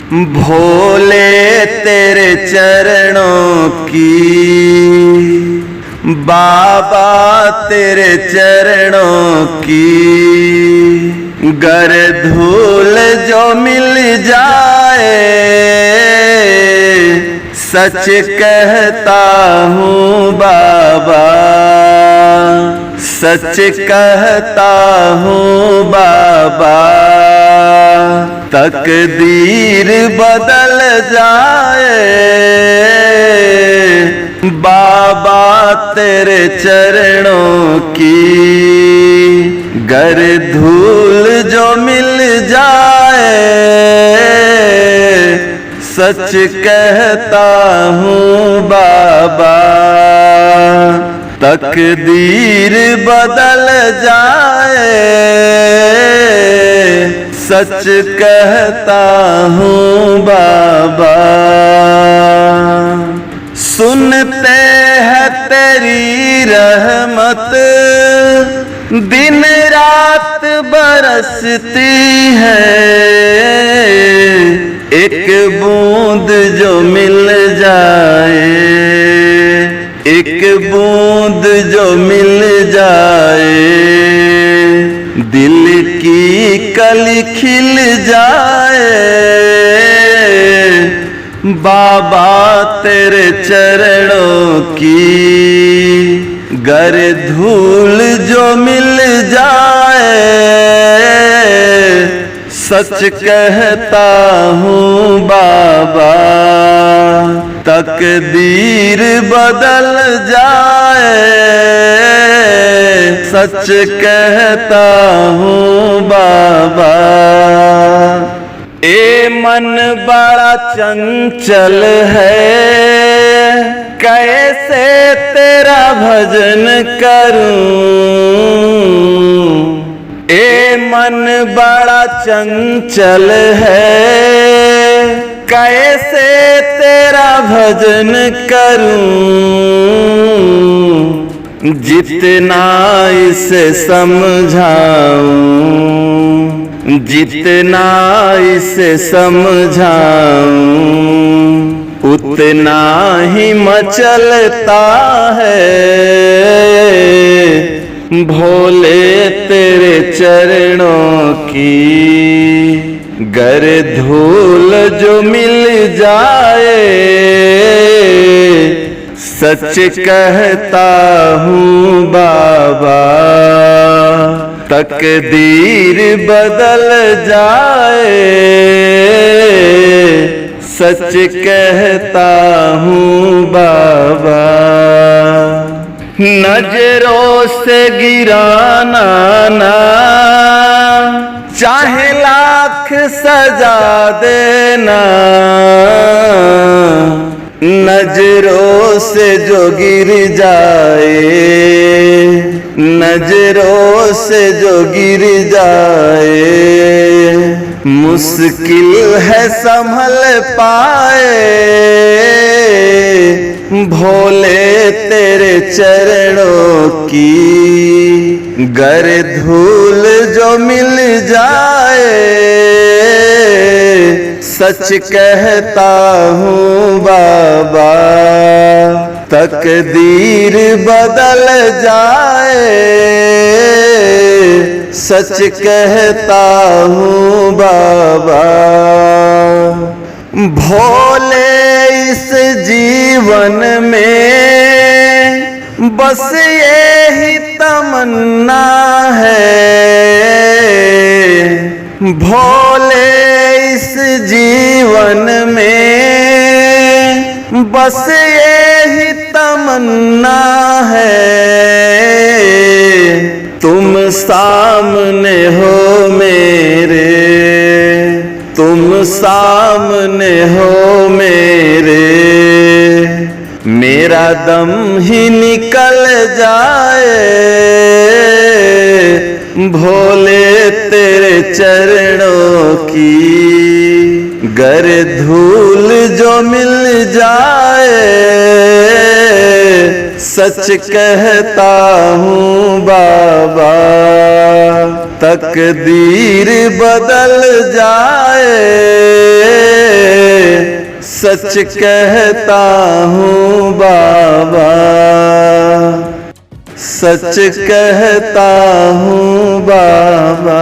भोले तेरे चरणों की, बाबा तेरे चरणों की, गर धूल जो मिल जाए, सच कहता हूँ बाबा, सच कहता हूँ बाबा, तकदीर बदल जाए, बाबा तेरे चरणों की, गर धूल जो मिल जाए, सच कहता हूँ बाबा, तकदीर बदल जाए, सच कहता हूँ बाबा। सुनते हैं तेरी रहमत, दिन रात बरसती है, एक बूंद जो मिल जाए, एक बूंद जो मिल जाए, दिल की कली खिल जाए, बाबा तेरे चरणों की, गर धूल जो मिल जाए, सच कहता हूँ बाबा, तकदीर बदल जाए, सच कहता हूँ बाबा। ए मन बड़ा चंचल है, कैसे तेरा भजन करूं, ए मन बड़ा चंचल है, कैसे तेरा भजन करूं, जितना इसे समझाऊं, जितना इसे समझाऊं, उतना ही मचलता है, भोले तेरे चरणों की, गर धूल जो मिल जाए, सच कहता हूँ बाबा, तकदीर बदल जाए, सच कहता हूँ बाबा। नजरों से गिराना ना, चाहे लाख सजा देना, नजरों से जो गिर जाए, नजरों से जो गिर जाए, मुश्किल है संभल पाए, भोले तेरे चरणों की, गर धूल जो मिल जाए, सच कहता हूँ बाबा, तकदीर बदल जाए, सच कहता हूँ बाबा। भोले इस जीवन में बस यही तमन्ना है, भोले इस जीवन में बस यही तमन्ना है, तुम सामने हो मेरे, तुम सामने हो मेरे, मेरा दम ही निकल जाए, भोले तेरे चरणों की, गर धूल जो मिल जाए, सच कहता हूँ बाबा, तकदीर बदल जाए, सच कहता हूँ बाबा, सच कहता हूँ बाबा।